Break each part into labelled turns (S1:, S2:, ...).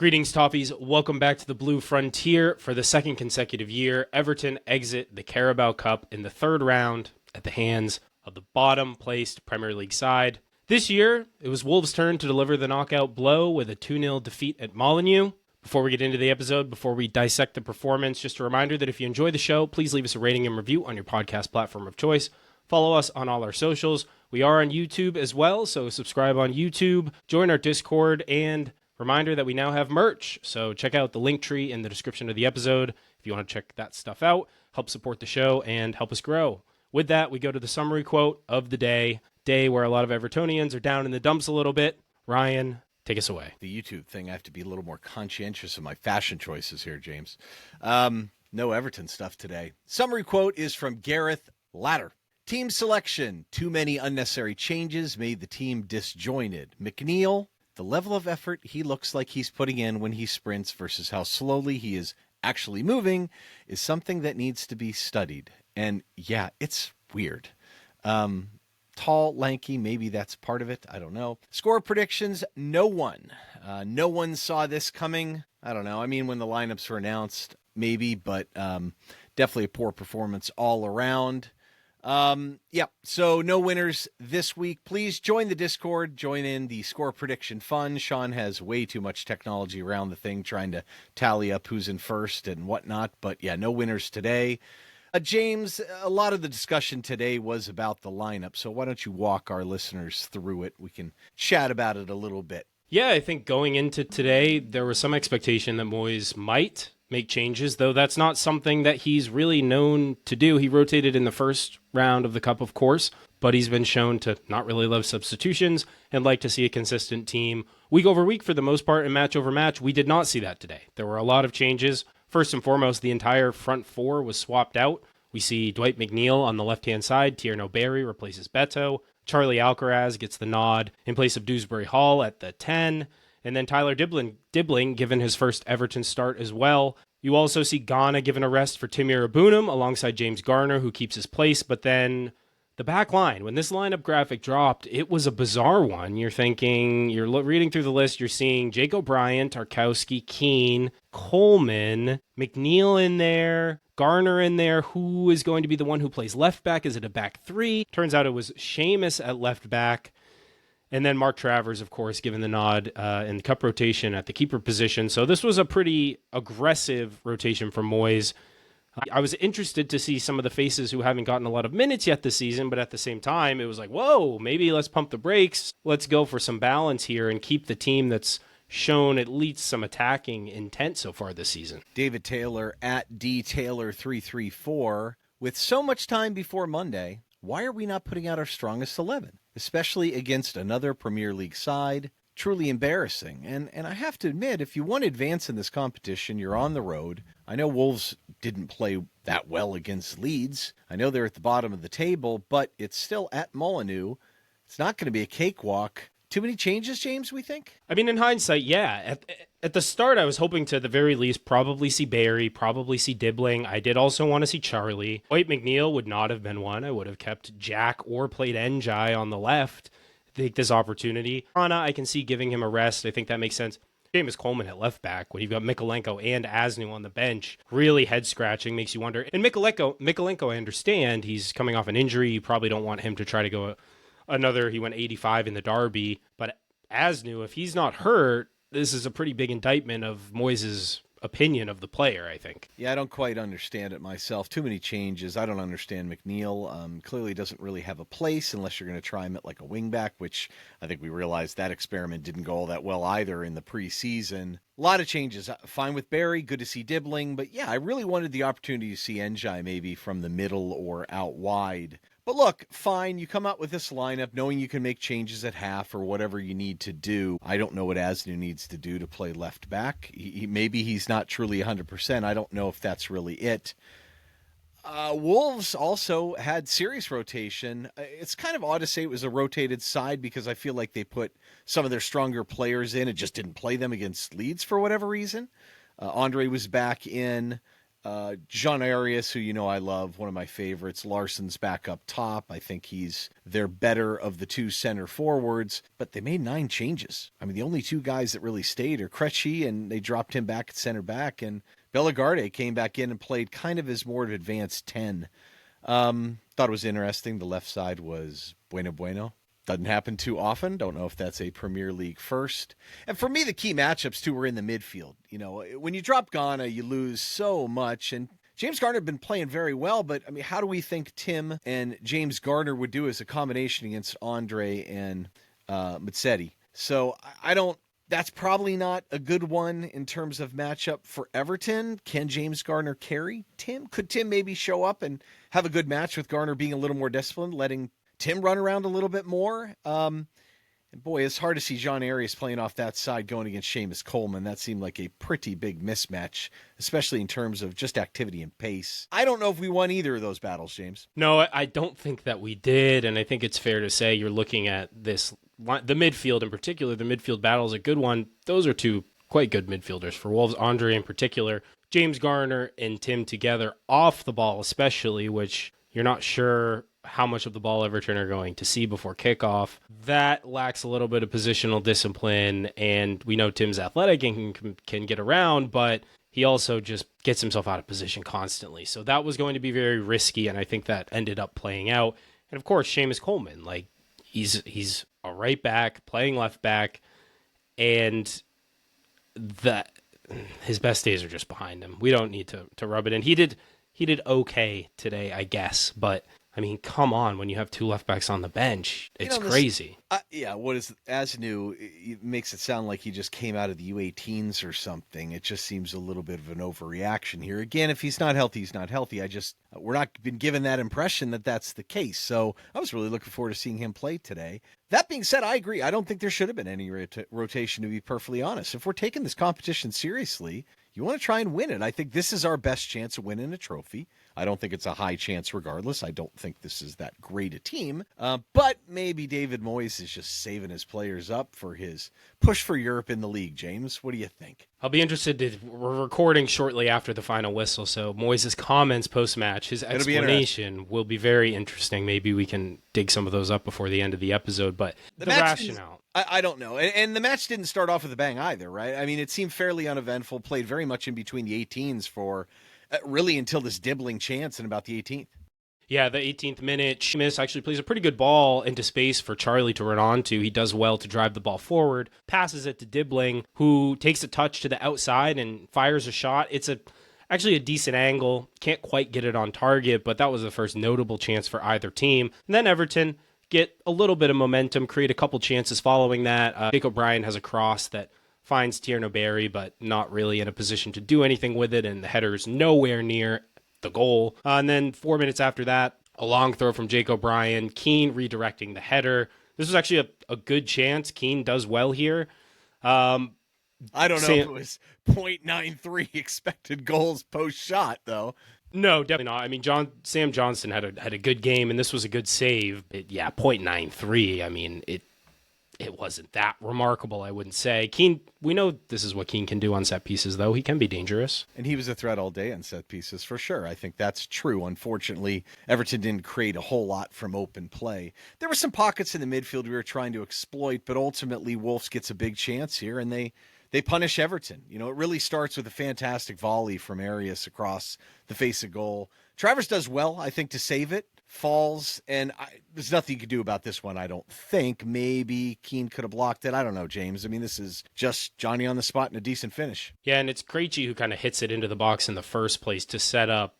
S1: Greetings, Toffees. Welcome back to the Blue Frontier. For the second consecutive year, Everton exit the Carabao Cup in the third round at the hands of the bottom-placed Premier League side. This year, it was Wolves' turn to deliver the knockout blow with a 2-0 defeat at Molineux. Before we get into the episode, before we dissect the performance, just a reminder that if you enjoy the show, please leave us a rating and review on your podcast platform of choice. Follow us on all our socials. We are on YouTube as well, so subscribe on YouTube, join our Discord, and reminder that we now have merch. So check out the link tree in the description of the episode if you want to check that stuff out, help support the show, and help us grow. With that, we go to the summary quote of the day where a lot of Evertonians are down in the dumps a little bit. Ryan, take us away.
S2: The YouTube thing, I have to be a little more conscientious of my fashion choices here, James. No Everton stuff today. Summary quote is from Gareth Latter. Team selection. Too many unnecessary changes made the team disjointed. McNeil, the level of effort he looks like he's putting in when he sprints versus how slowly he is actually moving is something that needs to be studied. And yeah, it's weird. Tall, lanky, maybe that's part of it. I don't know. Score predictions, no one. No one saw this coming. I don't know. I mean, when the lineups were announced, maybe, but definitely a poor performance all around. So no winners this week. Please join the Discord, join in the score prediction fun. Sean has way too much technology around the thing trying to tally up who's in first and whatnot. But yeah, no winners today. James, a lot of the discussion today was about the lineup. So why don't you walk our listeners through it? We can chat about it a little bit.
S1: Yeah, I think going into today, there was some expectation that Moyes might make changes, though that's not something that he's really known to do. He rotated in the first round of the Cup, of course, but he's been shown to not really love substitutions and like to see a consistent team week over week for the most part and match over match. We did not see that today. There were a lot of changes. First and foremost, the entire front four was swapped out. We see Dwight McNeil on the left-hand side. Tierno Barry replaces Beto. Charlie Alcaraz gets the nod in place of Dewsbury Hall at the 10. And then Tyler Dibbling given his first Everton start as well. You also see Garner given a rest for Timur Abunum alongside James Garner, who keeps his place. But then the back line, when this lineup graphic dropped, it was a bizarre one. You're thinking, you're reading through the list, you're seeing Jake O'Brien, Tarkowski, Keane, Coleman, McNeil in there, Garner in there. Who is going to be the one who plays left back? Is it a back three? Turns out it was Seamus at left back. And then Mark Travers, of course, given the nod in the cup rotation at the keeper position. So this was a pretty aggressive rotation from Moyes. I was interested to see some of the faces who haven't gotten a lot of minutes yet this season, but at the same time, it was like, whoa, maybe let's pump the brakes. Let's go for some balance here and keep the team that's shown at least some attacking intent so far this season.
S2: David Taylor at DTaylor334. With so much time before Monday, why are we not putting out our strongest 11? Especially against another Premier League side. Truly embarrassing. And I have to admit, if you want to advance in this competition, you're on the road. I know Wolves didn't play that well against Leeds. I know they're at the bottom of the table, but it's still at Molineux. It's not going to be a cakewalk. Too many changes, James, we think?
S1: I mean, in hindsight, yeah. At the start, I was hoping to, at the very least, probably see Barry, probably see Dibbling. I did also want to see Charlie. Dwight McNeil would not have been one. I would have kept Jack or played Njai on the left to take this opportunity. Rana, I can see giving him a rest. I think that makes sense. Seamus Coleman at left back, when you've got Mykolenko and Aznou on the bench, really head-scratching, makes you wonder. And Mykolenko, I understand, he's coming off an injury. You probably don't want him to try to go he went 85 in the derby. But Aznou, if he's not hurt, this is a pretty big indictment of Moyes' opinion of the player, I think.
S2: Yeah, I don't quite understand it myself. Too many changes. I don't understand McNeil. Clearly doesn't really have a place unless you're going to try him at like a wingback, which I think we realized that experiment didn't go all that well either in the preseason. A lot of changes. Fine with Barry. Good to see Dibbling. But yeah, I really wanted the opportunity to see Njai maybe from the middle or out wide. But look, fine, you come out with this lineup knowing you can make changes at half or whatever you need to do. I don't know what Aznou needs to do to play left back. Maybe he's not truly 100%. I don't know if that's really it. Wolves also had serious rotation. It's kind of odd to say it was a rotated side because I feel like they put some of their stronger players in and just didn't play them against Leeds for whatever reason. Andre was back in. John Arias, who you know I love, one of my favorites. Larson's back up top. I think he's their better of the two center forwards, but they made 9 changes. I mean, the only 2 guys that really stayed are Krejci, and they dropped him back at center back, and Bellegarde came back in and played kind of as more of advanced 10. Thought it was interesting. The left side was bueno. Doesn't happen too often. Don't know if that's a Premier League first. And for me, the key matchups, too, were in the midfield. You know, when you drop Garner, you lose so much. And James Garner had been playing very well, but, I mean, how do we think Tim and James Garner would do as a combination against Andre and Mazzetti? So I don't... That's probably not a good one in terms of matchup for Everton. Can James Garner carry Tim? Could Tim maybe show up and have a good match with Garner being a little more disciplined, letting Tim run around a little bit more? And boy, it's hard to see John Arias playing off that side going against Seamus Coleman. That seemed like a pretty big mismatch, especially in terms of just activity and pace. I don't know if we won either of those battles, James.
S1: No, I don't think that we did, and I think it's fair to say you're looking at this, the midfield in particular, the midfield battle is a good one. Those are 2 quite good midfielders for Wolves, Andre in particular. James Garner and Tim together off the ball especially, which you're not sure how much of the ball Everton are going to see before kickoff. That lacks a little bit of positional discipline, and we know Tim's athletic and can get around, but he also just gets himself out of position constantly. So that was going to be very risky, and I think that ended up playing out. And of course, Seamus Coleman, like he's a right back playing left back, and that his best days are just behind him. We don't need to rub it in. He did okay today, I guess, but I mean, come on, when you have 2 left backs on the bench, it's crazy.
S2: What is Aznou? It makes it sound like he just came out of the U18s or something. It just seems a little bit of an overreaction here. Again, if he's not healthy, he's not healthy. We're not been given that impression that that's the case. So I was really looking forward to seeing him play today. That being said, I agree. I don't think there should have been any rotation, to be perfectly honest. If we're taking this competition seriously, you want to try and win it. I think this is our best chance of winning a trophy. I don't think it's a high chance regardless. I don't think this is that great a team. But maybe David Moyes is just saving his players up for his push for Europe in the league, James. What do you think?
S1: I'll be interested. We're recording shortly after the final whistle, so Moyes' comments post-match, his explanation will be very interesting. Maybe we can dig some of those up before the end of the episode, but the rationale.
S2: I don't know. And the match didn't start off with a bang either, right? I mean, it seemed fairly uneventful, played very much in between the 18s for really until this dibbling chance in about the 18th.
S1: Yeah, the 18th minute, Seamus actually plays a pretty good ball into space for Charlie to run onto. He does well to drive the ball forward, passes it to Dibbling, who takes a touch to the outside and fires a shot. It's actually a decent angle. Can't quite get it on target, but that was the first notable chance for either team. And then Everton get a little bit of momentum, create a couple chances following that. Jake O'Brien has a cross that finds Tierno Barry, but not really in a position to do anything with it, and the header's nowhere near the goal. And then 4 minutes after that, a long throw from Jake O'Brien, Keane redirecting the header. This was actually a good chance. Keane does well here.
S2: I don't know if it was 0.93 expected goals post-shot, though.
S1: No, definitely not. I mean, Sam Johnson had a good game, and this was a good save. 0.93. I mean, it wasn't that remarkable, I wouldn't say. Keane, we know this is what Keane can do on set pieces, though. He can be dangerous.
S2: And he was a threat all day on set pieces, for sure. I think that's true. Unfortunately, Everton didn't create a whole lot from open play. There were some pockets in the midfield we were trying to exploit, but ultimately Wolves gets a big chance here, and they punish Everton. You know, it really starts with a fantastic volley from Arias across the face of goal. Travers does well, I think, to save it. Falls, and there's nothing you can do about this one, I don't think. Maybe Keane could have blocked it. I don't know, James. I mean, this is just Johnny on the spot and a decent finish.
S1: Yeah, and it's Krejci who kind of hits it into the box in the first place to set up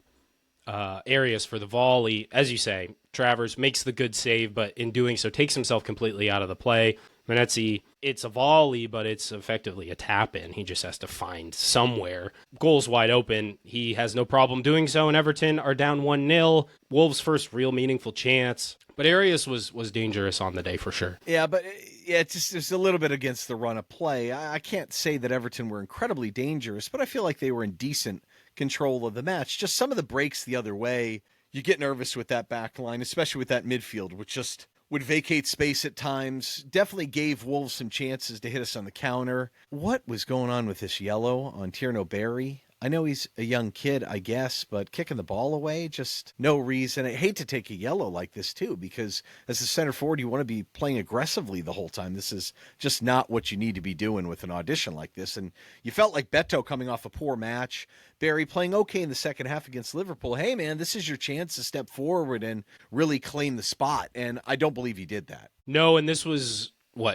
S1: Arias for the volley. As you say, Travers makes the good save, but in doing so takes himself completely out of the play. Manetzi, it's a volley, but it's effectively a tap-in. He just has to find somewhere. Goal's wide open. He has no problem doing so, and Everton are down 1-0. Wolves' first real meaningful chance. But Arias was dangerous on the day for sure.
S2: Yeah, but it's a little bit against the run of play. I can't say that Everton were incredibly dangerous, but I feel like they were in decent control of the match. Just some of the breaks the other way, you get nervous with that back line, especially with that midfield, which just would vacate space at times. Definitely gave Wolves some chances to hit us on the counter. What was going on with this yellow on Tierno Barry? I know he's a young kid, I guess, but kicking the ball away, just no reason. I hate to take a yellow like this, too, because as a center forward, you want to be playing aggressively the whole time. This is just not what you need to be doing with an audition like this. And you felt like Beto coming off a poor match. Barry playing okay in the second half against Liverpool. Hey, man, this is your chance to step forward and really claim the spot. And I don't believe he did that.
S1: No, and this was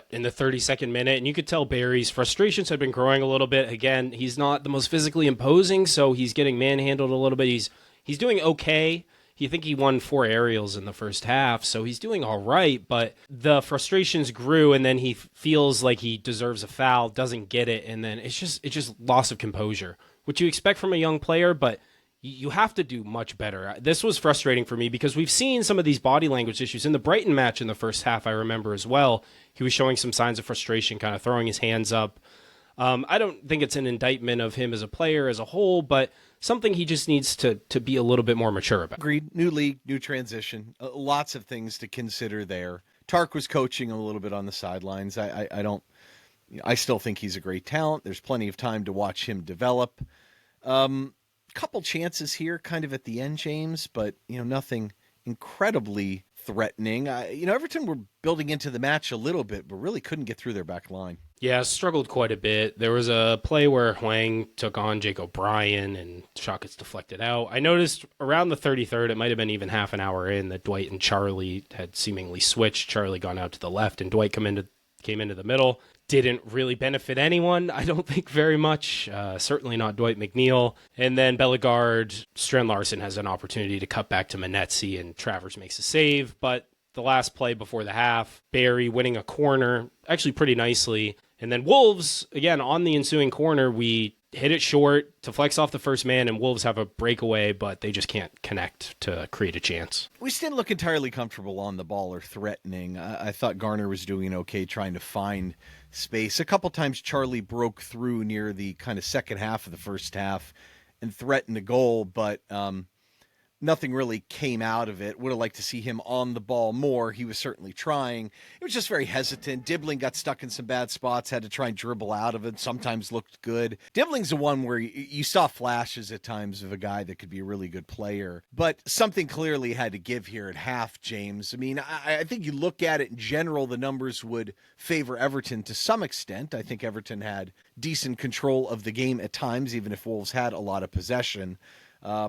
S1: in the 32nd minute, and you could tell Barry's frustrations had been growing a little bit. Again, he's not the most physically imposing, so he's getting manhandled a little bit. He's doing okay. You think he won 4 aerials in the first half, so he's doing all right, but the frustrations grew, and then he feels like he deserves a foul, doesn't get it, and then it's just loss of composure, which you expect from a young player, but you have to do much better. This was frustrating for me because we've seen some of these body language issues. In the Brighton match in the first half, I remember as well, he was showing some signs of frustration, kind of throwing his hands up. I don't think it's an indictment of him as a player as a whole, but something he just needs to be a little bit more mature about.
S2: Agreed. New league, new transition. Lots of things to consider there. Tark was coaching a little bit on the sidelines. I still think he's a great talent. There's plenty of time to watch him develop. Couple chances here kind of at the end, James, but nothing incredibly threatening. Everton were building into the match a little bit, but really couldn't get through their back line.
S1: Yeah, struggled quite a bit. There was a play where Hwang took on Jake O'Brien and shot gets deflected out. I noticed around the 33rd, it might have been even half an hour in, that Dwight and Charlie had seemingly switched. Charlie gone out to the left and Dwight came into the middle. Didn't really benefit anyone, I don't think, very much. Certainly not Dwight McNeil. And then Bellegarde, Strand Larson has an opportunity to cut back to Manetzi, and Travers makes a save. But the last play before the half, Barry winning a corner, actually pretty nicely. And then Wolves, again, on the ensuing corner, we hit it short to flex off the first man, and Wolves have a breakaway, but they just can't connect to create a chance.
S2: We just didn't look entirely comfortable on the ball or threatening. I thought Garner was doing okay trying to find space. A couple times Charlie broke through near the kind of second half of the first half and threatened a goal, but nothing really came out of it. Would have liked to see him on the ball more. He was certainly trying. It was just very hesitant. Dibbling got stuck in some bad spots, had to try and dribble out of it. Sometimes looked good. Dibbling's the one where you saw flashes at times of a guy that could be a really good player. But something clearly had to give here at half, James. I mean, I think you look at it in general, the numbers would favor Everton to some extent. I think Everton had decent control of the game at times, even if Wolves had a lot of possession.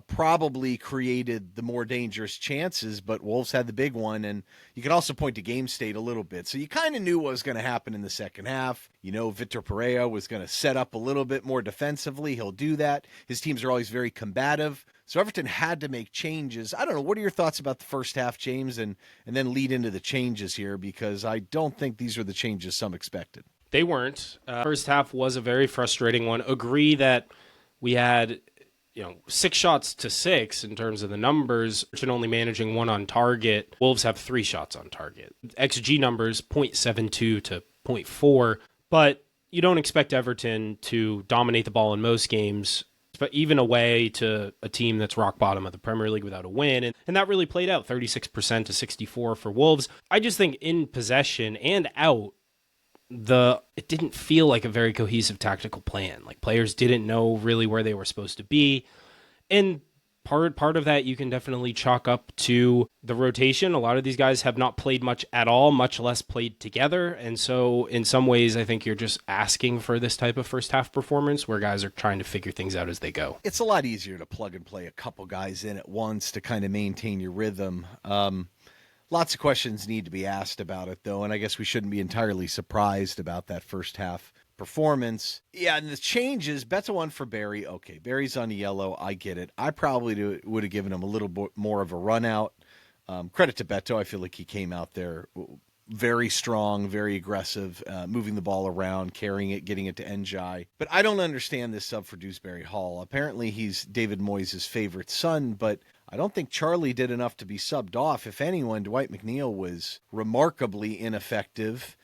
S2: Probably created the more dangerous chances, but Wolves had the big one, and you could also point to game state a little bit. So you kind of knew what was going to happen in the second half. Vitor Pereira was going to set up a little bit more defensively. He'll do that. His teams are always very combative. So Everton had to make changes. I don't know. What are your thoughts about the first half, James, and then lead into the changes here? Because I don't think these are the changes some expected.
S1: They weren't. First half was a very frustrating one. Agree that we had 6 shots to 6 in terms of the numbers, and only managing 1 on target. Wolves have 3 shots on target. XG numbers 0.72 to 0.4, but you don't expect Everton to dominate the ball in most games, but even away to a team that's rock bottom of the Premier League without a win. And that really played out, 36% to 64% for Wolves. I just think in possession and out, it didn't feel like a very cohesive tactical plan. Like, players didn't know really where they were supposed to be. And part of that you can definitely chalk up to the rotation. A lot of these guys have not played much at all, much less played together. And so in some ways, I think you're just asking for this type of first half performance where guys are trying to figure things out as they go.
S2: It's a lot easier to plug and play a couple guys in at once to kind of maintain your rhythm. Lots of questions need to be asked about it, though, and I guess we shouldn't be entirely surprised about that first half performance. Yeah, and the changes, Beto on for Barry. Okay, Barry's on the yellow. I get it. I probably would have given him a little bit more of a run out. Credit to Beto. I feel like he came out there very strong, very aggressive, moving the ball around, carrying it, getting it to Njai. But I don't understand this sub for Dewsbury Hall. Apparently he's David Moyes' favorite son, but I don't think Charlie did enough to be subbed off. If anyone, Dwight McNeil was remarkably ineffective.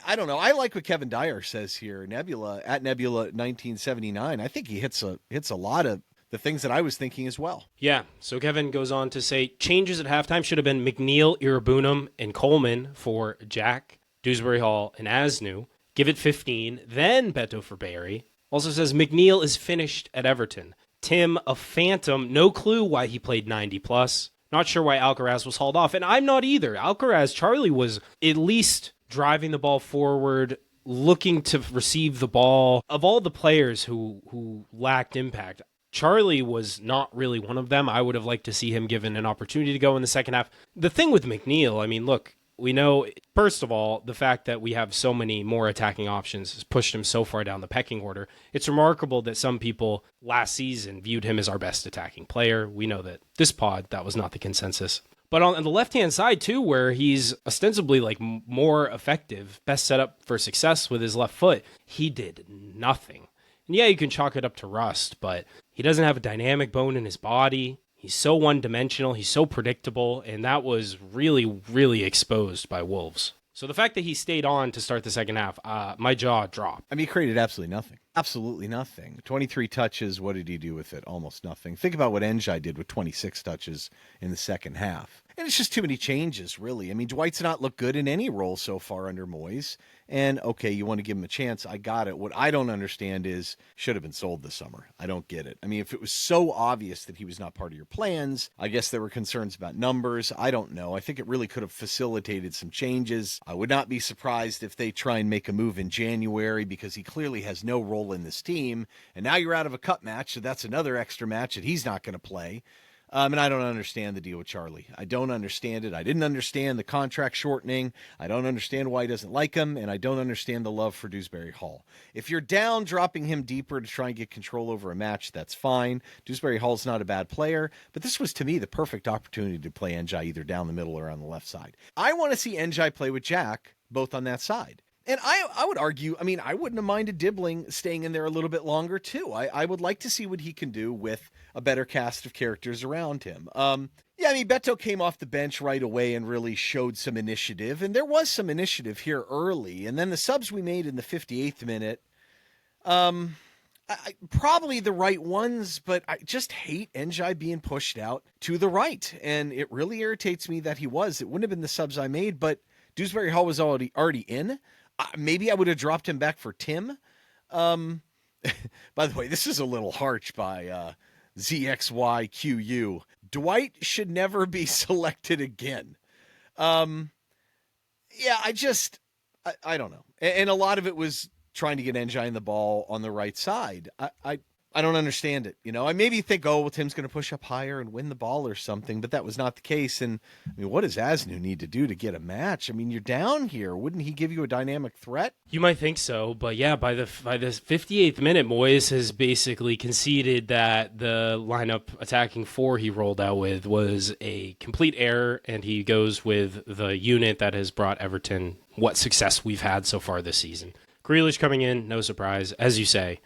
S2: I don't know. I like what Kevin Dyer says here. Nebula 1979. I think he hits a lot of the things that I was thinking as well.
S1: Yeah. So Kevin goes on to say changes at halftime should have been McNeil, Irabunum, and Coleman for Jack, Dewsbury Hall, and Aznou. Give it 15, then Beto for Barry, Also says McNeil is finished at Everton. Tim, a phantom, no clue why he played 90 plus. Not sure why Alcaraz was hauled off, and I'm not either. Alcaraz, Charlie was at least driving the ball forward, looking to receive the ball. Of all the players who lacked impact, Charlie was not really one of them. I would have liked to see him given an opportunity to go in the second half. The thing with McNeil, I mean, look, we know, first of all, the fact that we have so many more attacking options has pushed him so far down the pecking order. It's remarkable that some people last season viewed him as our best attacking player. We know that this pod, that was not the consensus. But on the left-hand side, too, where he's ostensibly like more effective, best set up for success with his left foot, he did nothing. And yeah, you can chalk it up to rust, but he doesn't have a dynamic bone in his body. He's so one-dimensional, he's so predictable, and that was really, really exposed by Wolves. So the fact that he stayed on to start the second half, my jaw dropped.
S2: I mean, he created absolutely nothing. Absolutely nothing. 23 touches, what did he do with it? Almost nothing. Think about what Njai did with 26 touches in the second half. And it's just too many changes, really. I mean, Dwight's not looked good in any role so far under Moyes. And, okay, you want to give him a chance. I got it. What I don't understand is, should have been sold this summer. I don't get it. I mean, if it was so obvious that he was not part of your plans, I guess there were concerns about numbers. I don't know. I think it really could have facilitated some changes. I would not be surprised if they try and make a move in January because he clearly has no role in this team. And now you're out of a cup match, so that's another extra match that he's not going to play. And I don't understand the deal with Charlie. I don't understand it. I didn't understand the contract shortening. I don't understand why he doesn't like him, and I don't understand the love for Dewsbury Hall. If you're down, dropping him deeper to try and get control over a match, that's fine. Dewsbury Hall's not a bad player, but this was, to me, the perfect opportunity to play Njai either down the middle or on the left side. I want to see Njai play with Jack, both on that side. And I would argue, I mean, I wouldn't have minded Dibbling staying in there a little bit longer, too. I would like to see what he can do with a better cast of characters around him. Yeah, I mean, Beto came off the bench right away and really showed some initiative. And there was some initiative here early. And then the subs we made in the 58th minute, probably the right ones, but I just hate Njai being pushed out to the right. And it really irritates me that he was. It wouldn't have been the subs I made, but Dewsbury Hall was already in. Maybe I would have dropped him back for Tim. By the way, this is a little harsh by ZXYQU. Dwight should never be selected again. Yeah, I don't know. And a lot of it was trying to get Njai in the ball on the right side. I don't understand it. You know, I maybe think, oh, well, Tim's going to push up higher and win the ball or something, but that was not the case. And I mean, what does Aznou need to do to get a match? I mean, you're down here. Wouldn't he give you a dynamic threat?
S1: You might think so, but yeah, by the 58th minute, Moyes has basically conceded that the lineup attacking four he rolled out with was a complete error, and he goes with the unit that has brought Everton what success we've had so far this season. Grealish coming in, no surprise, as you say.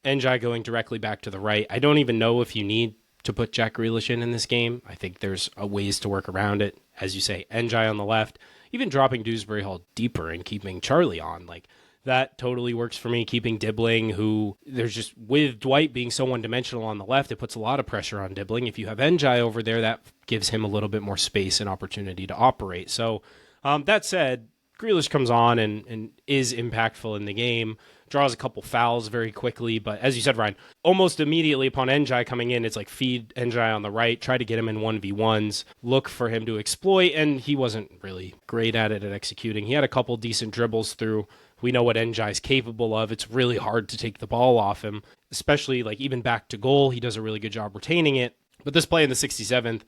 S1: Njai going directly back to the right. I don't even know if you need to put Jack Grealish in this game. I think there's ways to work around it. As you say, Njai on the left, even dropping Dewsbury Hall deeper and keeping Charlie on. Like, that totally works for me. Keeping Dibbling, who there's just, with Dwight being so one-dimensional on the left, it puts a lot of pressure on Dibbling. If you have Njai over there, that gives him a little bit more space and opportunity to operate. So that said, Grealish comes on and is impactful in the game. Draws a couple fouls very quickly, but as you said, Ryan, almost immediately upon Njai coming in, it's like feed Njai on the right, try to get him in 1v1s, look for him to exploit, and he wasn't really great at it at executing. He had a couple decent dribbles through. We know what Njai's capable of. It's really hard to take the ball off him, especially like even back to goal. He does a really good job retaining it. But this play in the 67th,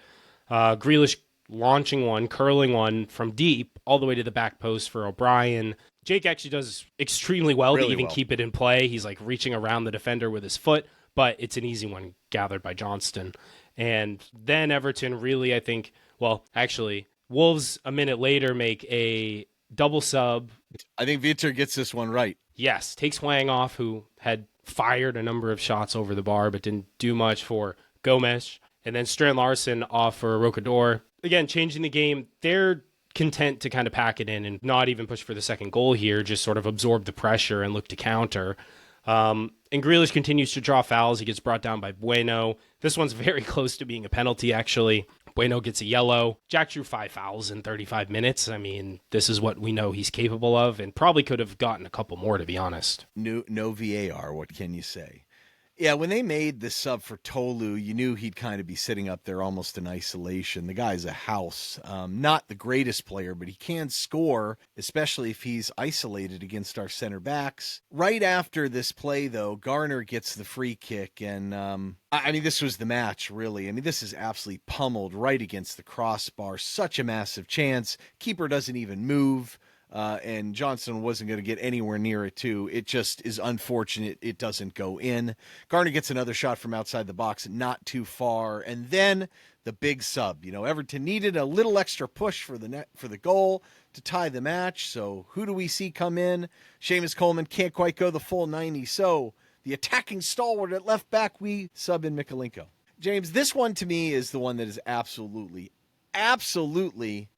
S1: Grealish launching one, curling one from deep all the way to the back post for O'Brien. Jake actually does extremely well to even keep it in play. He's like reaching around the defender with his foot, but it's an easy one gathered by Johnston. And then Everton really, I think, well, actually, Wolves a minute later make a double sub.
S2: I think Vitor gets this one right.
S1: Yes, takes Hwang off, who had fired a number of shots over the bar, but didn't do much for Gomes. And then Strand Larson off for Rocador. Again, changing the game. They're content to kind of pack it in and not even push for the second goal here, just sort of absorb the pressure and look to counter. And And Grealish continues to draw fouls. He gets brought down by Bueno. This one's very close to being a penalty, actually. Bueno gets a yellow. Jack drew 5 fouls in 35 minutes. I mean, this is what we know he's capable of, and probably could have gotten a couple more, to be honest.
S2: No VAR, what can you say? Yeah, when they made the sub for Tolu, you knew he'd kind of be sitting up there almost in isolation. The guy's a house. Not the greatest player, but he can score, especially if he's isolated against our center backs. Right after this play, though, Garner gets the free kick, and I mean, this was the match, really. I mean, this is absolutely pummeled right against the crossbar. Such a massive chance. Keeper doesn't even move. And Johnson wasn't going to get anywhere near it, too. It just is unfortunate it doesn't go in. Garner gets another shot from outside the box, not too far. And then the big sub. You know, Everton needed a little extra push for the goal to tie the match. So who do we see come in? Seamus Coleman can't quite go the full 90. So the attacking stalwart at left back, we sub in Mikolenko. James, this one to me is the one that is absolutely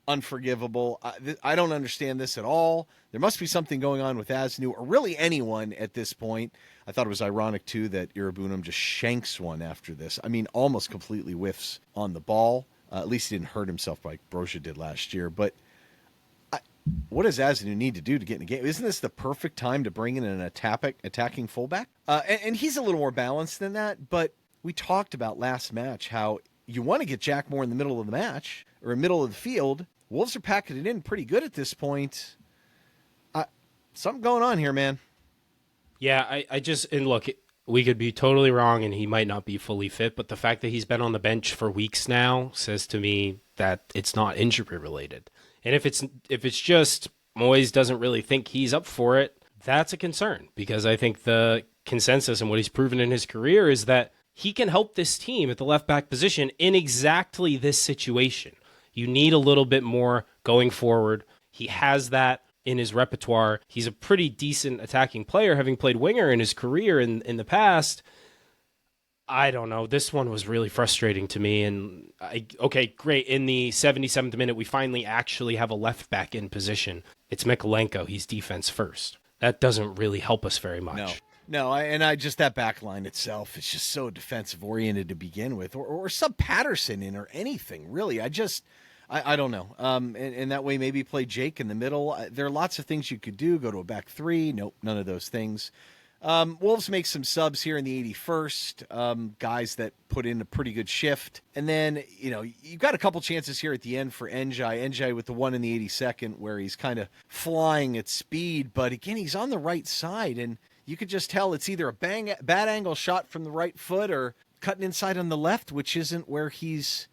S2: unforgivable. I don't understand this at all. There must be something going on with Aznou, or really anyone at this point. I thought it was ironic, too, that Irabunum just shanks one after this. I mean, almost completely whiffs on the ball. At least he didn't hurt himself like Broja did last year. But what does Aznou need to do to get in the game? Isn't this the perfect time to bring in an attacking fullback? And he's a little more balanced than that. But we talked about last match how you want to get Jack more in the middle of the match or middle of the field. Wolves are packing it in pretty good at this point. Something going on here, man.
S1: Yeah, and look, we could be totally wrong and he might not be fully fit, but the fact that he's been on the bench for weeks now says to me that it's not injury related. And if it's just Moyes doesn't really think he's up for it, that's a concern, because I think the consensus and what he's proven in his career is that he can help this team at the left back position in exactly this situation. You need a little bit more going forward. He has that in his repertoire. He's a pretty decent attacking player, having played winger in his career in the past. I don't know. This one was really frustrating to me. And okay, great. In the 77th minute, we finally actually have a left back in position. It's Mikolenko. He's defense first. That doesn't really help us very much.
S2: No, just that back line itself is just so defensive oriented to begin with, or sub Patterson in or anything really. I don't know. And that way maybe play Jake in the middle. There are lots of things you could do. Go to a back three. Nope, none of those things. Wolves make some subs here in the 81st. Guys that put in a pretty good shift. And then, you've got a couple chances here at the end for Njai. Njai with the one in the 82nd where he's kind of flying at speed. But again, he's on the right side, and you could just tell it's either a bad angle shot from the right foot or cutting inside on the left, which isn't where he's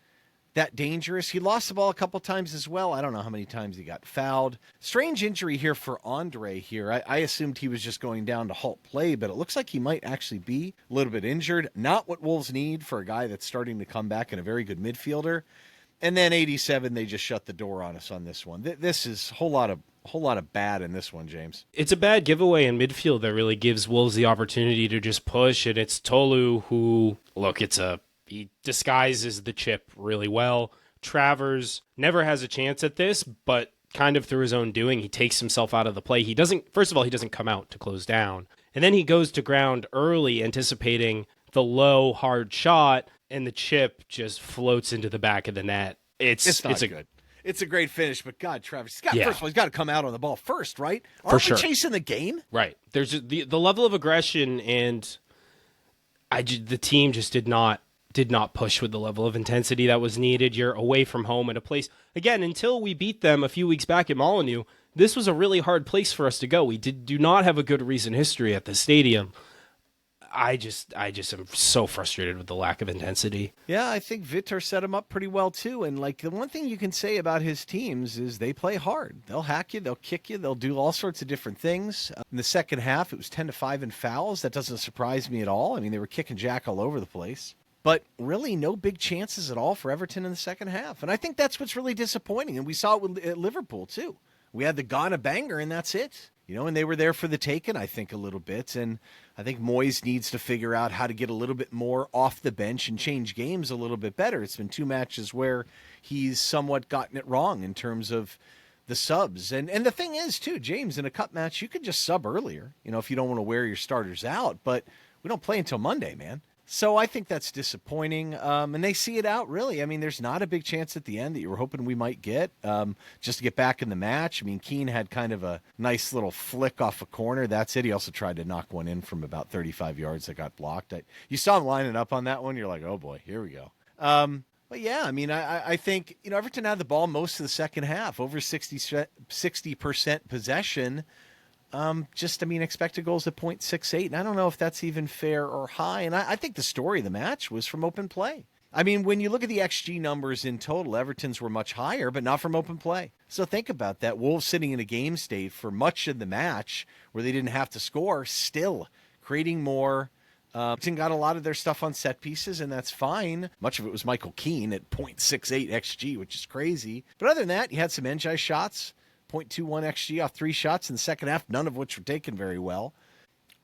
S2: that dangerous. He lost the ball a couple times as well. I don't know how many times he got fouled. Strange injury here for Andre here. I assumed he was just going down to halt play, but it looks like he might actually be a little bit injured. Not what Wolves need for a guy that's starting to come back and a very good midfielder. And then 87, they just shut the door on us on this one. This is a whole lot of bad in this one, James.
S1: It's a bad giveaway in midfield that really gives Wolves the opportunity to just push, and it's Tolu who, look, he disguises the chip really well. Travers never has a chance at this, but kind of through his own doing, he takes himself out of the play. He doesn't come out to close down. And then he goes to ground early, anticipating the low, hard shot, and the chip just floats into the back of the net. It's
S2: good. It's a great finish, but God, Travis, first of all, he's got to come out on the ball first, right?
S1: For sure.
S2: We chasing the game?
S1: Right. There's the level of aggression, and the team just did not push with the level of intensity that was needed. You're away from home at a place, again, until we beat them a few weeks back at Molineux, this was a really hard place for us to go. We do not have a good recent history at the stadium. I just am so frustrated with the lack of intensity.
S2: Yeah, I think Vitor set him up pretty well too. And the one thing you can say about his teams is they play hard. They'll hack you, they'll kick you, they'll do all sorts of different things. In the second half, it was 10-5 in fouls. That doesn't surprise me at all. I mean, they were kicking Jack all over the place. But really no big chances at all for Everton in the second half. And I think that's what's really disappointing. And we saw it at Liverpool too. We had the Ghana banger, and that's it. And they were there for the taking, I think, a little bit. And I think Moyes needs to figure out how to get a little bit more off the bench and change games a little bit better. It's been 2 matches where he's somewhat gotten it wrong in terms of the subs. And the thing is, too, James, in a cup match, you could just sub earlier, if you don't want to wear your starters out. But we don't play until Monday, man. So I think that's disappointing, and they see it out, really. I mean, there's not a big chance at the end that you were hoping we might get, just to get back in the match. I mean, Keane had kind of a nice little flick off a corner. That's it. He also tried to knock one in from about 35 yards that got blocked. You saw him lining up on that one. You're like, oh, boy, here we go. But, yeah, I mean, I think, Everton had the ball most of the second half, over 60% possession. Expected goals at 0.68. And I don't know if that's even fair or high. And I think the story of the match was from open play. I mean, when you look at the XG numbers in total, Everton's were much higher, but not from open play. So think about that. Wolves sitting in a game state for much of the match where they didn't have to score, still creating more. Everton got a lot of their stuff on set pieces, and that's fine. Much of it was Michael Keane at 0.68 XG, which is crazy. But other than that, you had some NJ shots. 0.21 XG off 3 shots in the second half, none of which were taken very well.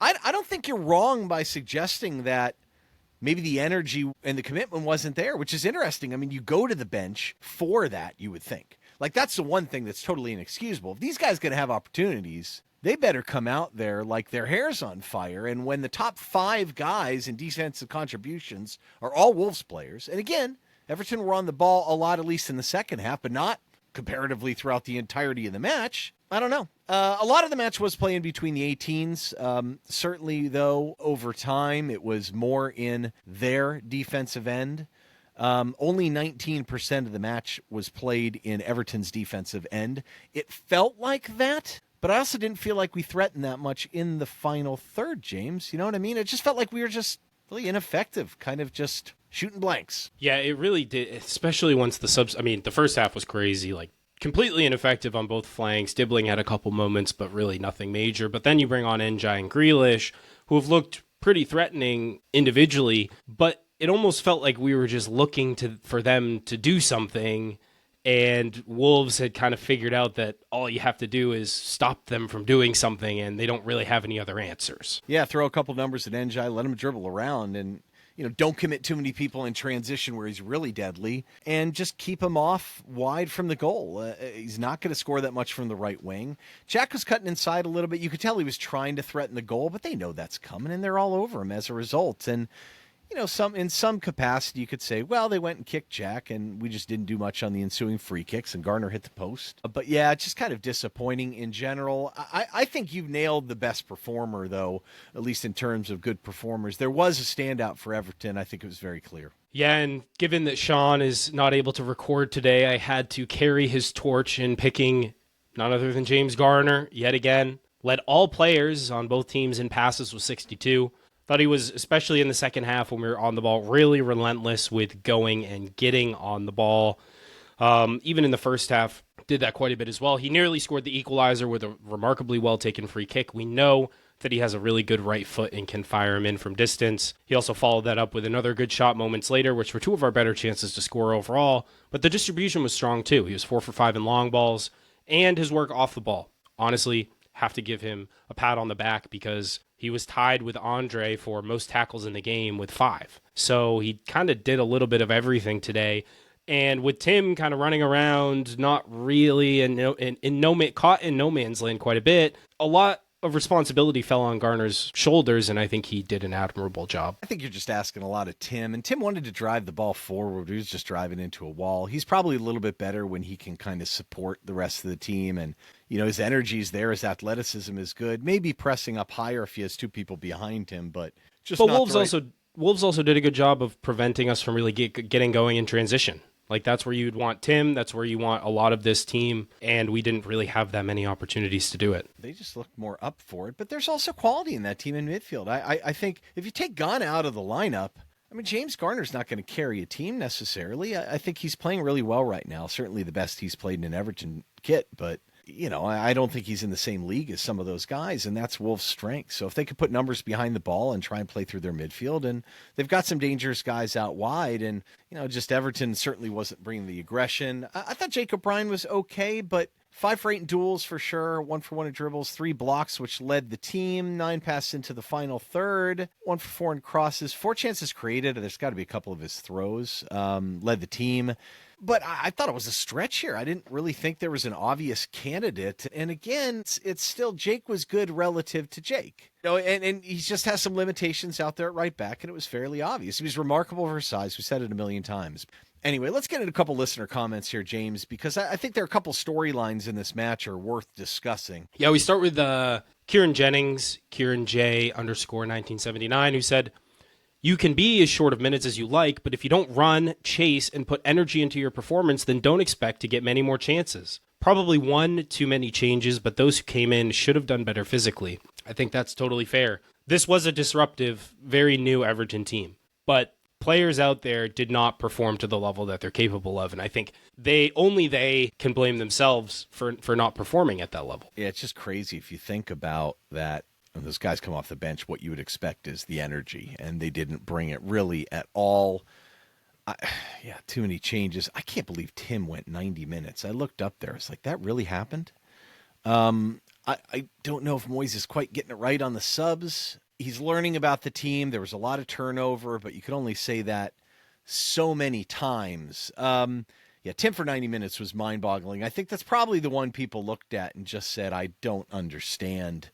S2: I don't think you're wrong by suggesting that maybe the energy and the commitment wasn't there, which is interesting. I mean, you go to the bench for that, you would think. Like, that's the one thing that's totally inexcusable. If these guys are going to have opportunities, they better come out there like their hair's on fire. And when the top 5 guys in defensive contributions are all Wolves players, and again, Everton were on the ball a lot, at least in the second half, but not comparatively throughout the entirety of the match. I don't know. A lot of the match was playing between the 18s. Certainly, though, over time, it was more in their defensive end. Only 19% of the match was played in Everton's defensive end. It felt like that, but I also didn't feel like we threatened that much in the final third, James. You know what I mean? It just felt like we were just really ineffective, kind of just shooting blanks.
S1: Yeah, it really did, especially once the subs. I mean, the first half was crazy, like completely ineffective on both flanks. Dibbling had a couple moments, but really nothing major. But then you bring on NJ and Grealish, who have looked pretty threatening individually, but it almost felt like we were just looking for them to do something, and Wolves had kind of figured out that all you have to do is stop them from doing something, and they don't really have any other answers.
S2: Yeah, throw a couple numbers at NJ, let him dribble around, and don't commit too many people in transition where he's really deadly, and just keep him off wide from the goal. He's not going to score that much from the right wing. Jack was cutting inside a little bit. You could tell he was trying to threaten the goal, but they know that's coming, and they're all over him as a result. And in some capacity, you could say, well, they went and kicked Jack, and we just didn't do much on the ensuing free kicks, and Garner hit the post. But yeah, it's just kind of disappointing in general. I think you've nailed the best performer, though, at least in terms of good performers. There was a standout for Everton. I think it was very clear.
S1: Yeah, and given that Sean is not able to record today, I had to carry his torch in picking none other than James Garner yet again. Led all players on both teams in passes with 62. Thought he was, especially in the second half when we were on the ball, really relentless with going and getting on the ball. Even in the first half, did that quite a bit as well. He nearly scored the equalizer with a remarkably well-taken free kick. We know that he has a really good right foot and can fire him in from distance. He also followed that up with another good shot moments later, which were 2 of our better chances to score overall. But the distribution was strong too. He was 4 for 5 in long balls, and his work off the ball. Honestly, have to give him a pat on the back because he was tied with Andre for most tackles in the game with 5. So he kind of did a little bit of everything today. And with Tim kind of running around, not really, and caught in no man's land quite a bit, a lot of responsibility fell on Garner's shoulders, and I think he did an admirable job.
S2: I think you're just asking a lot of Tim, and Tim wanted to drive the ball forward. He was just driving into a wall. He's probably a little bit better when he can kind of support the rest of the team, and his energy's there, his athleticism is good. Maybe pressing up higher if he has 2 people behind him, but
S1: Wolves also did a good job of preventing us from really getting going in transition. Like, that's where you'd want Tim. That's where you want a lot of this team. And we didn't really have that many opportunities to do it.
S2: They just looked more up for it. But there's also quality in that team in midfield. I think if you take Garner out of the lineup, James Garner's not going to carry a team necessarily. I think he's playing really well right now. Certainly the best he's played in an Everton kit. But, I don't think he's in the same league as some of those guys, and that's Wolves' strength. So if they could put numbers behind the ball and try and play through their midfield, and they've got some dangerous guys out wide, and, just Everton certainly wasn't bringing the aggression. I thought Jacob Bryan was okay, but 5 for 8 in duels for sure, 1 for 1 in dribbles, 3 blocks, which led the team, 9 passes into the final third, 1 for 4 in crosses, 4 chances created. There's got to be a couple of his throws, led the team. But I thought it was a stretch here. I didn't really think there was an obvious candidate. And again, it's still Jake was good relative to Jake. And he just has some limitations out there at right back, and it was fairly obvious. He was remarkable for his size. We said it a million times. Anyway, let's get into a couple listener comments here, James, because I think there are a couple storylines in this match are worth discussing.
S1: Yeah, we start with Kieran Jennings, Kieran J _1979, who said, "You can be as short of minutes as you like, but if you don't run, chase, and put energy into your performance, then don't expect to get many more chances. Probably one too many changes, but those who came in should have done better physically." I think that's totally fair. This was a disruptive, very new Everton team, but players out there did not perform to the level that they're capable of, and I think they can blame themselves for not performing at that level.
S2: Yeah, it's just crazy if you think about that. When those guys come off the bench, what you would expect is the energy, and they didn't bring it really at all. Too many changes. I can't believe Tim went 90 minutes. I looked up there. It's like, that really happened? I don't know if Moyes is quite getting it right on the subs. He's learning about the team. There was a lot of turnover, but you could only say that so many times. Tim for 90 minutes was mind-boggling. I think that's probably the one people looked at and just said, I don't understand.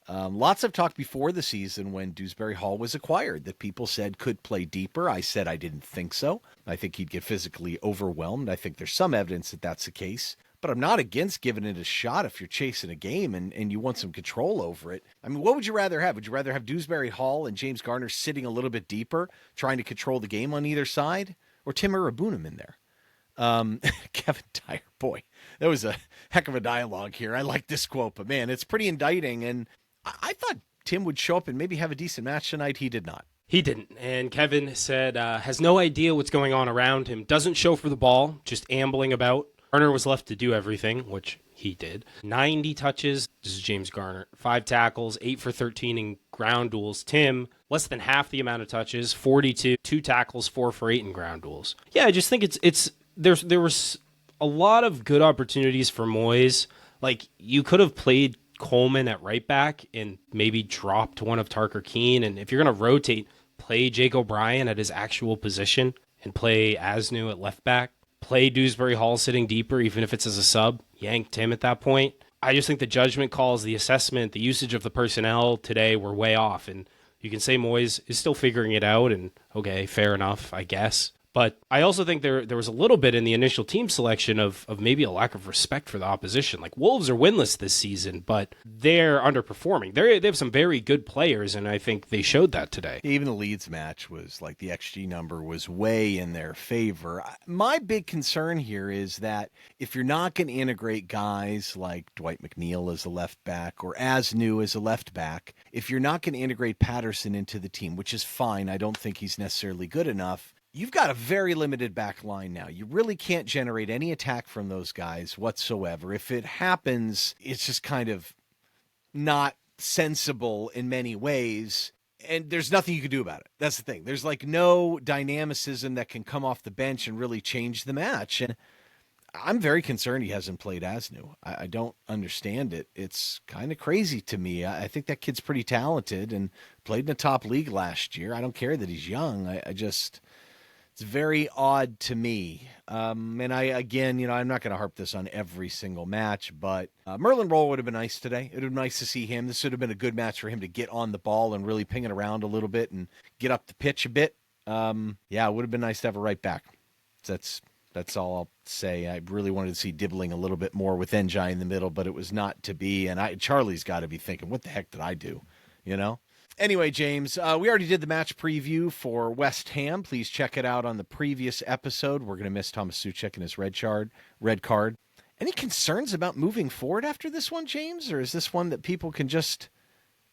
S2: Lots of talk before the season when Dewsbury Hall was acquired that people said could play deeper. I said I didn't think so. I think he'd get physically overwhelmed. I think there's some evidence that that's the case. But I'm not against giving it a shot if you're chasing a game and you want some control over it. I mean, what would you rather have? Would you rather have Dewsbury Hall and James Garner sitting a little bit deeper, trying to control the game on either side? Or Tim Irabunum in there? Kevin Dyer, boy, that was a heck of a dialogue here. I like this quote, but man, it's pretty indicting. And I thought Tim would show up and maybe have a decent match tonight. He did not.
S1: He didn't. And Kevin said, has no idea what's going on around him. Doesn't show for the ball, just ambling about. Garner was left to do everything, which he did. 90 touches. This is James Garner. 5 tackles, 8 for 13 in ground duels. Tim, less than half the amount of touches, 42, 2 tackles, 4 for 8 in ground duels. Yeah, I just think there was a lot of good opportunities for Moyes. Like, you could have played Coleman at right back and maybe dropped one of Tarker Keane. And if you're going to rotate, play Jake O'Brien at his actual position and play Aznou at left back. Play Dewsbury Hall sitting deeper, even if it's as a sub. Yanked him at that point. I just think the judgment calls, the assessment, the usage of the personnel today were way off. And you can say Moyes is still figuring it out, and okay, fair enough, I guess. But I also think there was a little bit in the initial team selection of maybe a lack of respect for the opposition. Like, Wolves are winless this season, but they're underperforming. They have some very good players, and I think they showed that today.
S2: Even the Leeds match was like the XG number was way in their favor. My big concern here is that if you're not going to integrate guys like Dwight McNeil as a left back or Aznou as a left back, if you're not going to integrate Patterson into the team, which is fine, I don't think he's necessarily good enough. You've got a very limited back line now. You really can't generate any attack from those guys whatsoever. If it happens, it's just kind of not sensible in many ways, and there's nothing you can do about it. That's the thing. There's like no dynamicism that can come off the bench and really change the match. And I'm very concerned he hasn't played Aznou. I don't understand it. It's kind of crazy to me. I think that kid's pretty talented and played in a top league last year. I don't care that he's young. It's very odd to me. And I'm not going to harp this on every single match, but Merlin Roll would have been nice today. It would have been nice to see him. This would have been a good match for him to get on the ball and really ping it around a little bit and get up the pitch a bit. It would have been nice to have a right back. That's all I'll say. I really wanted to see Dibbling a little bit more with Njai in the middle, but it was not to be. And Charlie's got to be thinking, what the heck did I do? You know? Anyway, James, we already did the match preview for West Ham. Please check it out on the previous episode. We're going to miss Thomas Souček and his red card. Any concerns about moving forward after this one, James? Or is this one that people can just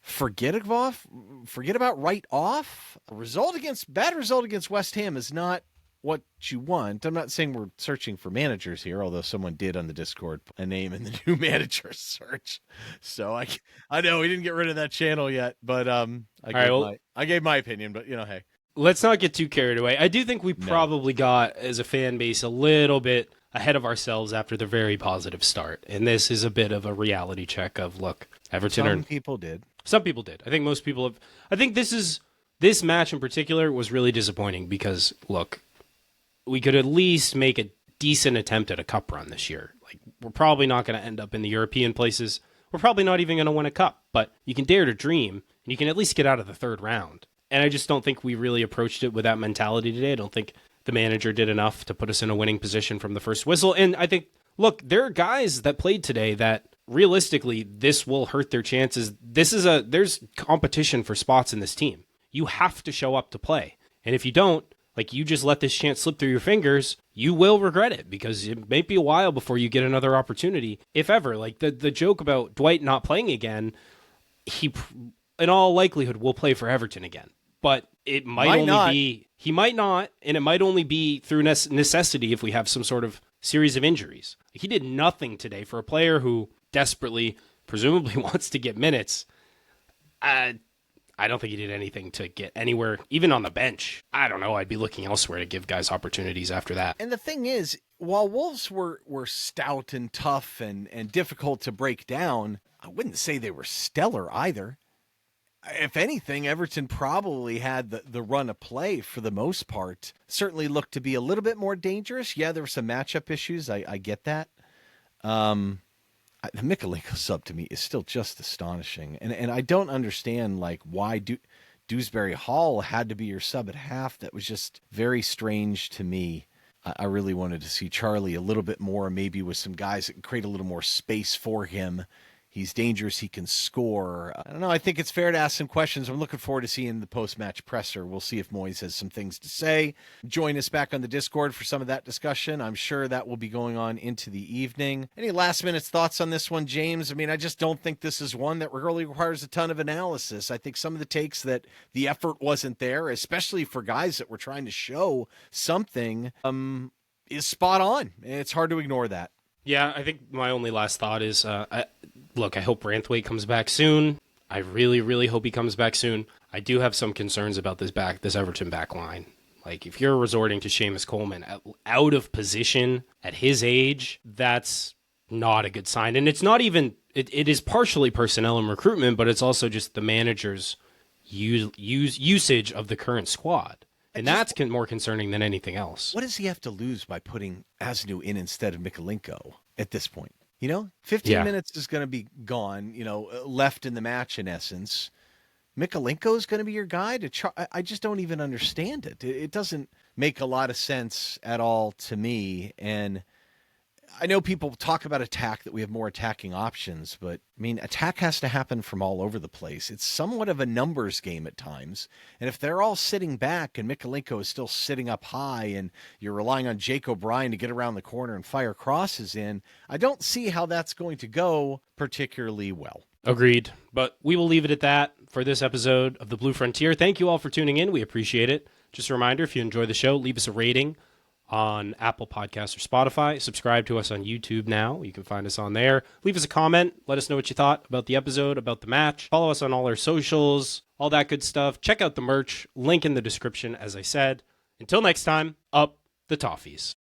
S2: forget about right off? Bad result against West Ham is not what you want. I'm not saying we're searching for managers here, although someone did on the Discord put a name in the new manager search. So I know we didn't get rid of that channel yet, but I gave my opinion, but hey.
S1: Let's not get too carried away. I do think we probably got, as a fan base, a little bit ahead of ourselves after the very positive start. And this is a bit of a reality check of, look, Everton
S2: Some people did.
S1: Some people did. I think most people have. I think this match in particular was really disappointing because, look, we could at least make a decent attempt at a cup run this year. Like, we're probably not going to end up in the European places. We're probably not even going to win a cup, but you can dare to dream, and you can at least get out of the third round. And I just don't think we really approached it with that mentality today. I don't think the manager did enough to put us in a winning position from the first whistle. And I think, look, there are guys that played today that realistically, this will hurt their chances. There's competition for spots in this team. You have to show up to play. And if you don't, like, you just let this chance slip through your fingers, you will regret it because it may be a while before you get another opportunity, if ever. Like the joke about Dwight not playing again, he, in all likelihood, will play for Everton again. But it might only be, he might not, and it might only be through necessity if we have some sort of series of injuries. He did nothing today for a player who desperately, presumably wants to get minutes. I don't think he did anything to get anywhere, even on the bench. I don't know. I'd be looking elsewhere to give guys opportunities after that.
S2: And the thing is, while Wolves were stout and tough and difficult to break down, I wouldn't say they were stellar either. If anything, Everton probably had the run of play for the most part. Certainly looked to be a little bit more dangerous. Yeah, there were some matchup issues. I get that. The Mikalenko sub to me is still just astonishing. And I don't understand, like, why Dewsbury Hall had to be your sub at half. That was just very strange to me. I really wanted to see Charlie a little bit more, maybe with some guys that can create a little more space for him. He's dangerous. He can score. I don't know. I think it's fair to ask some questions. I'm looking forward to seeing the post-match presser. We'll see if Moyes has some things to say. Join us back on the Discord for some of that discussion. I'm sure that will be going on into the evening. Any last-minute thoughts on this one, James? I mean, I just don't think this is one that really requires a ton of analysis. I think some of the takes that the effort wasn't there, especially for guys that were trying to show something, is spot on. It's hard to ignore that.
S1: Yeah, I think my only last thought is, look, I hope Branthwaite comes back soon. I really, really hope he comes back soon. I do have some concerns about this Everton back line. Like, if you're resorting to Seamus Coleman out of position at his age, that's not a good sign. And it's not even, it is partially personnel and recruitment, but it's also just the manager's usage of the current squad. And that's more concerning than anything else.
S2: What does he have to lose by putting Aznou in instead of Mikalenko at this point? 15 minutes is going to be gone, left in the match in essence. Mikalenko is going to be your guy I just don't even understand it. It doesn't make a lot of sense at all to me. And I know people talk about attack, that we have more attacking options, but I mean, attack has to happen from all over the place. It's somewhat of a numbers game at times. And if they're all sitting back and Mikalenko is still sitting up high and you're relying on Jake O'Brien to get around the corner and fire crosses in, I don't see how that's going to go particularly well.
S1: Agreed. But we will leave it at that for this episode of The Blue Frontier. Thank you all for tuning in. We appreciate it. Just a reminder, if you enjoy the show, leave us a rating on Apple Podcasts or Spotify. Subscribe to us on YouTube now. You can find us on there. Leave us a comment. Let us know what you thought about the episode, about the match. Follow us on all our socials, all that good stuff. Check out the merch. Link in the description, as I said. Until next time, up the Toffees.